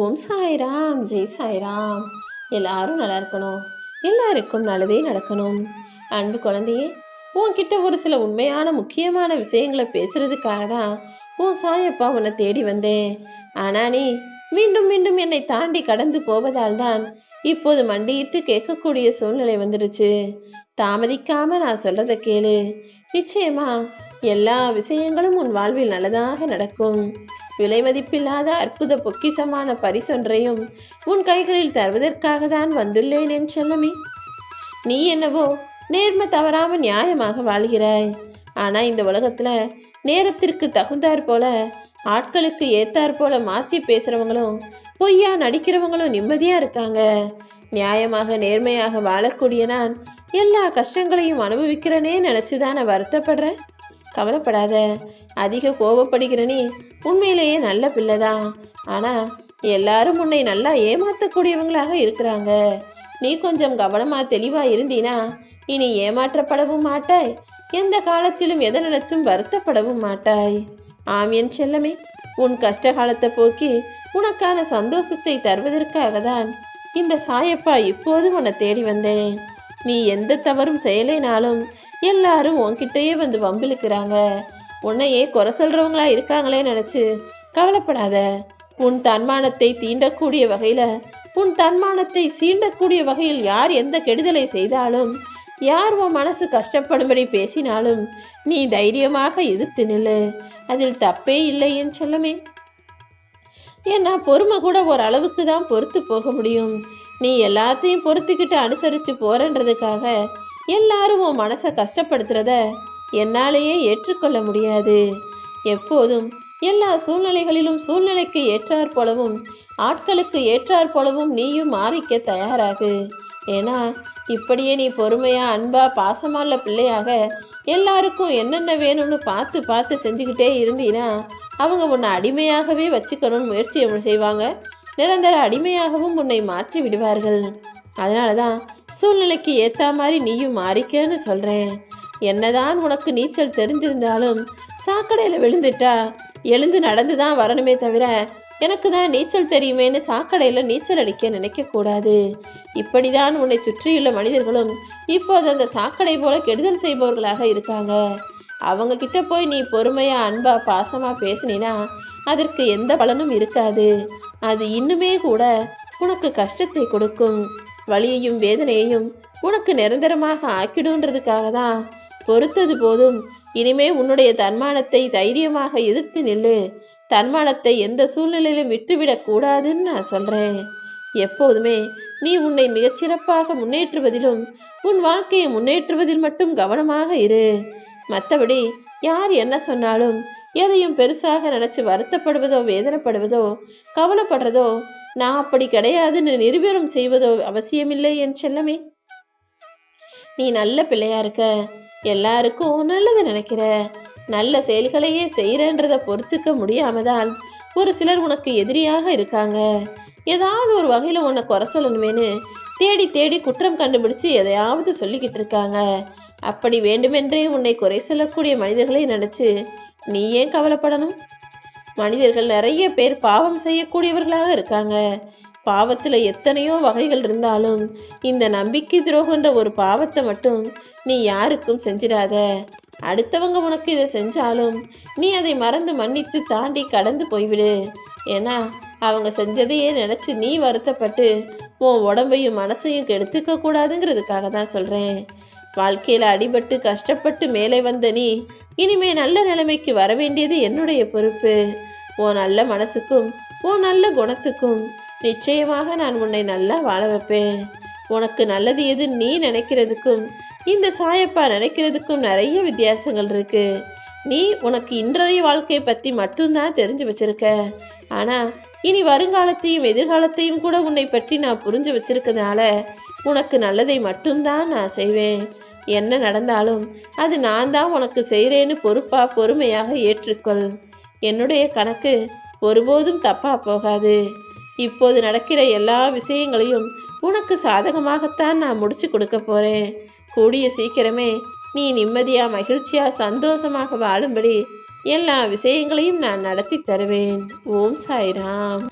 ஓம் சாய்ராம், ஜெய் சாய்ராம். எல்லாரும் நல்லா இருக்கணும், எல்லாருக்கும் நல்லதே நடக்கணும். அன்பு குழந்தையே, உன்கிட்ட ஒரு சில உண்மையான முக்கியமான விஷயங்களை பேசுறதுக்காக தான் உன் சாயப்பா உன்னை தேடி வந்தேன். ஆனா நீ மீண்டும் மீண்டும் என்னை தாண்டி கடந்து போவதால் தான் இப்போது மண்டியிட்டு கேட்கக்கூடிய சூழ்நிலை வந்துடுச்சு. தாமதிக்காம நான் சொல்றத கேளு. நிச்சயமா எல்லா விஷயங்களும் உன் வாழ்வில் நல்லதாக நடக்கும். விலை மதிப்பில்லாத அற்புத பொக்கிசமான பரிசொன்றையும் உன் கைகளில் தருவதற்காக தான் வந்துள்ளேன் என் செல்லமே. நீ என்னவோ நேர்மை தவறாம நியாயமாக வாழ்கிறாய். ஆனா இந்த உலகத்துல நேரத்திற்கு தகுந்தாற் போல, ஆட்களுக்கு ஏத்தாற் போல மாத்தி பேசுறவங்களும் பொய்யா நடிக்கிறவங்களும் நிம்மதியா இருக்காங்க. நியாயமாக நேர்மையாக வாழக்கூடிய நான் எல்லா கஷ்டங்களையும் அனுபவிக்கிறனே நினைச்சுதான் நான் வருத்தப்படுறேன். கவலைப்படாத. அதிக கோபப்படுகிற நீ உண்மையிலேயே நல்ல பிள்ளைதான். ஆனா எல்லாரும் உன்னை நல்லா ஏமாத்தக்கூடியவங்களாக இருக்கிறாங்க. நீ கொஞ்சம் கவனமா தெளிவா இருந்தீனா இனி ஏமாற்றப்படவும் மாட்டாய், எந்த காலத்திலும் எதை நினைத்தும் வருத்தப்படவும் மாட்டாய். ஆம் என் செல்லமே, உன் கஷ்ட காலத்தை போக்கி உனக்கான சந்தோஷத்தை தருவதற்காக தான் இந்த சாயப்பா இப்போது உன்னை தேடி வந்தேன். நீ எந்த தவறும் செய்யலைனாலும் எல்லாரும் உன்கிட்டயே வந்து வம்பிழுக்கிறாங்க. உன்னையே குறை சொல்றவங்களா இருக்காங்களே நினைச்சு கவலைப்படாத. உன் தன்மானத்தை தீண்டக்கூடிய வகையில, உன் தன்மானத்தை சீண்டக்கூடிய வகையில் யார் எந்த கெடுதலை செய்தாலும், யார் உன் மனசு கஷ்டப்படும்படி பேசினாலும் நீ தைரியமாக எதிர்த்து நில்லு. அதில் தப்பே இல்லை என் செல்லமே. ஏன்னா பொறுமை கூட ஒரு அளவுக்கு தான் பொறுத்து போக முடியும். நீ எல்லாத்தையும் பொறுத்துக்கிட்டு அனுசரிச்சு போறன்றதுக்காக எல்லாரும் உன் மனசை கஷ்டப்படுத்துறத என்னாலேயே ஏற்றுக்கொள்ள முடியாது. எப்போதும் எல்லா சூழ்நிலைகளிலும் சூழ்நிலைக்கு ஏற்றாற் போலவும் ஆட்களுக்கு ஏற்றாற் போலவும் நீயும் மாறிக்க தயாராகு. ஏன்னா இப்படியே நீ பொறுமையா அன்பா பாசமான பிள்ளையாக எல்லாருக்கும் என்னென்ன வேணும்னு பார்த்து பார்த்து செஞ்சுக்கிட்டே இருந்தீனா அவங்க உன்னை அடிமையாகவே வச்சுக்கணும்னு முயற்சி செய்வாங்க. நிரந்தர அடிமையாகவும் உன்னை மாற்றி விடுவார்கள். அதனாலதான் சூழ்நிலைக்கு ஏத்த மாதிரி நீயும் மாறிக்கன்னு சொல்றேன். என்னதான் உனக்கு நீச்சல் தெரிஞ்சிருந்தாலும் சாக்கடையில விழுந்துட்டா எழுந்து நடந்துதான் வரணுமே தவிர எனக்கு தான் நீச்சல் தெரியுமேன்னு சாக்கடையில நீச்சல் அடிக்க நினைக்க கூடாது. இப்படிதான் உன்னை சுற்றியுள்ள மனிதர்களும் இப்போது அந்த சாக்கடை போல கெடுதல் செய்பவர்களாக இருக்காங்க. அவங்க கிட்ட போய் நீ பொறுமையா அன்பா பாசமா பேசினா அதற்கு எந்த பலனும் இருக்காது. அது இன்னுமே கூட உனக்கு கஷ்டத்தை கொடுக்கும். வலியையும் வேதனையையும் உனக்கு நிரந்தரமாக ஆக்கிடுன்றதுக்காக தான் பொறுத்தது போதும். இனிமே உன்னுடைய தன்மானத்தை தைரியமாக எதிர்த்து நில்லு. தன்மானத்தை எந்த சூழ்நிலையிலும் விட்டுவிடக் கூடாதுன்னு நான் சொல்றேன். எப்போதுமே நீ உன்னை மிகச்சிறப்பாக முன்னேற்றுவதிலும் உன் வாழ்க்கையை முன்னேற்றுவதில் மட்டும் கவனமாக இரு. மற்றபடி யார் என்ன சொன்னாலும் எதையும் பெருசாக நினைச்சு வருத்தப்படுவதோ வேதனைப்படுவதோ கவலைப்படுறதோ நான் அப்படி கிடையாதுன்னு நிரூபணம் செய்வதோ அவசியமில்லை என் செல்லமே. நீ நல்ல பிள்ளையா இருக்க, எல்லாருக்கும் நல்லது நினைக்கிற, நல்ல செயல்களையே செய்யறன்றத பொறுத்துக்க முடியாமதான் ஒரு சிலர் உனக்கு எதிரியாக இருக்காங்க. ஏதாவது ஒரு வகையில உன்னை குறை சொல்லணுமேனு தேடி தேடி குற்றம் கண்டுபிடிச்சு எதையாவது சொல்லிக்கிட்டு இருக்காங்க. அப்படி வேண்டுமென்றே உன்னை குறை சொல்லக்கூடிய மனிதர்களை நினைச்சு நீ ஏன் கவலைப்படணும்? மனிதர்கள் நிறைய பேர் பாவம் செய்யக்கூடியவர்களாக இருக்காங்க. பாவத்துல எத்தனையோ வகைகள் இருந்தாலும் இந்த நம்பிக்கை துரோகன்ற ஒரு பாவத்தை மட்டும் நீ யாருக்கும் செஞ்சிடாத. அடுத்தவங்க உனக்கு இதை செஞ்சாலும் நீ அதை மறந்து மன்னித்து தாண்டி கடந்து போய்விடு. ஏன்னா அவங்க செஞ்சதையே நினைச்சு நீ வருத்தப்பட்டு உன் உடம்பையும் மனசையும் கெடுத்துக்க கூடாதுங்கிறதுக்காக தான் சொல்றேன். வாழ்க்கையில அடிபட்டு கஷ்டப்பட்டு மேலே வந்த நீ இனிமே நல்ல நிலைமைக்கு வர வேண்டியது என்னுடைய பொறுப்பு. உன் நல்ல மனசுக்கும் உன் நல்ல குணத்துக்கும் நிச்சயமாக நான் உன்னை நல்லா வாழ வைப்பேன். உனக்கு நல்லது எது நீ நினைக்கிறதுக்கும் இந்த சாயப்பா நினைக்கிறதுக்கும் நிறைய வித்தியாசங்கள் இருக்கு. நீ உனக்கு இன்றைய வாழ்க்கையை பத்தி மட்டும்தான் தெரிஞ்சு வச்சிருக்க. ஆனா இனி வருங்காலத்தையும் எதிர்காலத்தையும் கூட உன்னை பற்றி நான் புரிஞ்சு வச்சிருக்கிறதுனால உனக்கு நல்லதை மட்டும்தான் நான் செய்வேன். என்ன நடந்தாலும் அது நான் தான் உனக்கு செய்கிறேன்னு பொறுப்பா பொறுமையாக ஏற்றுக்கொள். என்னுடைய கணக்கு ஒருபோதும் தப்பா போகாது. இப்போது நடக்கிற எல்லா விஷயங்களையும் உனக்கு சாதகமாகத்தான் நான் முடிச்சு கொடுக்க போறேன். கூடிய சீக்கிரமே நீ நிம்மதியா மகிழ்ச்சியா சந்தோஷமாக வாழும்படி எல்லா விஷயங்களையும் நான் நடத்தி தருவேன். ஓம் சாய்ராம்.